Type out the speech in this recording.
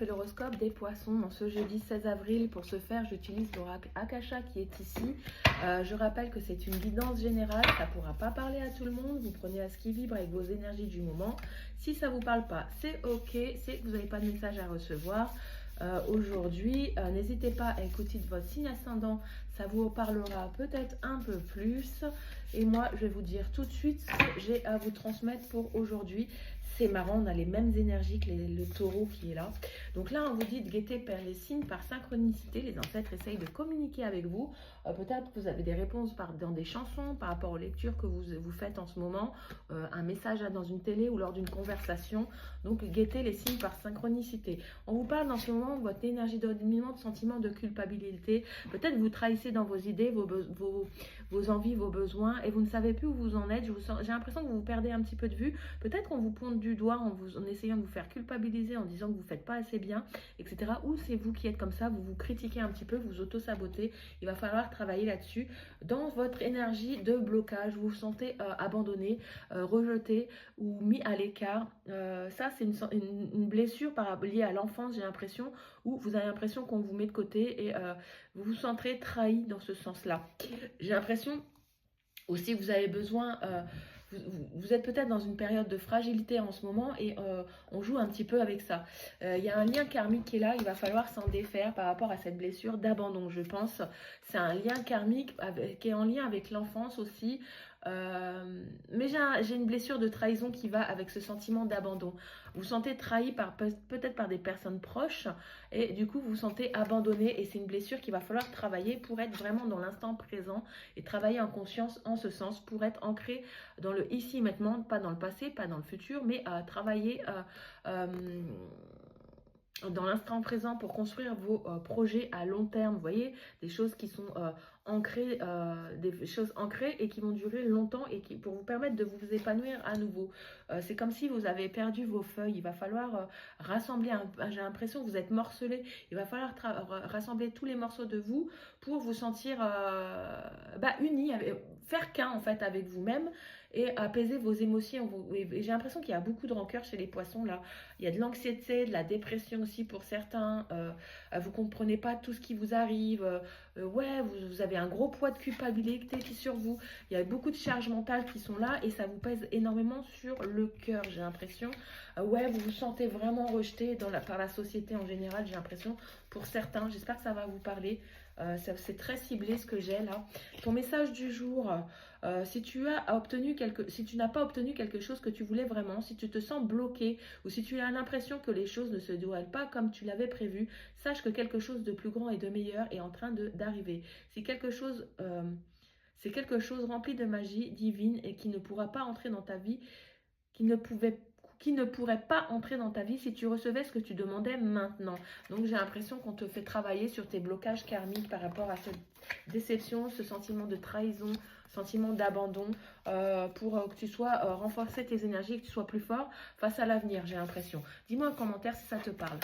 fait l'horoscope des poissons en ce jeudi 16 avril. Pour ce faire, j'utilise l'oracle Akasha qui est ici. Je rappelle que c'est une guidance générale, ça ne pourra pas parler à tout le monde. Vous prenez à ce qui vibre avec vos énergies du moment. Si ça ne vous parle pas, c'est ok, c'est que vous n'avez pas de message à recevoir. Aujourd'hui, n'hésitez pas à écouter de votre signe ascendant, ça vous parlera peut-être un peu plus. Et moi, je vais vous dire tout de suite ce que j'ai à vous transmettre pour aujourd'hui. C'est marrant, on a les mêmes énergies que le taureau qui est là. Donc là, on vous dit de guetter par les signes, par synchronicité. Les ancêtres essayent de communiquer avec vous. Peut-être que vous avez des réponses dans des chansons, par rapport aux lectures que vous faites en ce moment, un message dans une télé ou lors d'une conversation. Donc, guettez les signes par synchronicité. On vous parle dans ce moment de votre énergie de dominant, de sentiment de culpabilité. Peut-être vous trahissez dans vos idées, vos envies, vos besoins, et vous ne savez plus où vous en êtes. J'ai l'impression que vous vous perdez un petit peu de vue. Peut-être qu'on vous pointe du doigt en essayant de vous faire culpabiliser, en disant que vous ne faites pas assez bien, etc. Ou c'est vous qui êtes comme ça, vous vous critiquez un petit peu, vous auto-sabotez. Il va falloir travailler là-dessus. Dans votre énergie de blocage, vous vous sentez abandonné, rejeté ou mis à l'écart. Ça, c'est une blessure liée à l'enfance, j'ai l'impression, où vous avez l'impression qu'on vous met de côté et vous vous sentez trahi dans ce sens-là. J'ai l'impression aussi que vous avez besoin... vous êtes peut-être dans une période de fragilité en ce moment et on joue un petit peu avec ça. Il y a un lien karmique qui est là, il va falloir s'en défaire par rapport à cette blessure d'abandon, je pense. C'est un lien karmique qui est en lien avec l'enfance aussi. Mais j'ai une blessure de trahison qui va avec ce sentiment d'abandon. Vous vous sentez trahi peut-être par des personnes proches et du coup vous vous sentez abandonné et c'est une blessure qu'il va falloir travailler pour être vraiment dans l'instant présent et travailler en conscience en ce sens pour être ancré dans le ici maintenant, pas dans le passé, pas dans le futur, mais à travailler dans l'instant présent pour construire vos projets à long terme. Vous voyez, des choses qui sont ancrées, des choses ancrées et qui vont durer longtemps et pour vous permettre de vous épanouir à nouveau. C'est comme si vous avez perdu vos feuilles. Il va falloir rassembler, j'ai l'impression que vous êtes morcelé. Il va falloir rassembler tous les morceaux de vous pour vous sentir unis, faire qu'un en fait avec vous-même et apaiser vos émotions. J'ai l'impression qu'il y a beaucoup de rancœur chez les poissons là. Il y a de l'anxiété, de la dépression aussi pour certains. Vous ne comprenez pas tout ce qui vous arrive. Ouais, vous avez un gros poids de culpabilité qui est sur vous. Il y a beaucoup de charges mentales qui sont là et ça vous pèse énormément sur le cœur, j'ai l'impression. Ouais, vous vous sentez vraiment rejeté par la société en général, j'ai l'impression, pour certains. J'espère que ça va vous parler. C'est très ciblé ce que j'ai là. Ton message du jour, si tu n'as pas obtenu quelque chose que tu voulais vraiment, si tu te sens bloqué ou si tu as l'impression que les choses ne se déroulent pas comme tu l'avais prévu, sache que quelque chose de plus grand et de meilleur est en train d'arriver. C'est quelque chose rempli de magie divine et qui ne pourra pas entrer dans ta vie, qui ne pourrait pas entrer dans ta vie si tu recevais ce que tu demandais maintenant. Donc j'ai l'impression qu'on te fait travailler sur tes blocages karmiques par rapport à cette déception, ce sentiment de trahison, sentiment d'abandon, pour que tu sois renforcer tes énergies, que tu sois plus fort face à l'avenir, j'ai l'impression. Dis-moi en commentaire si ça te parle.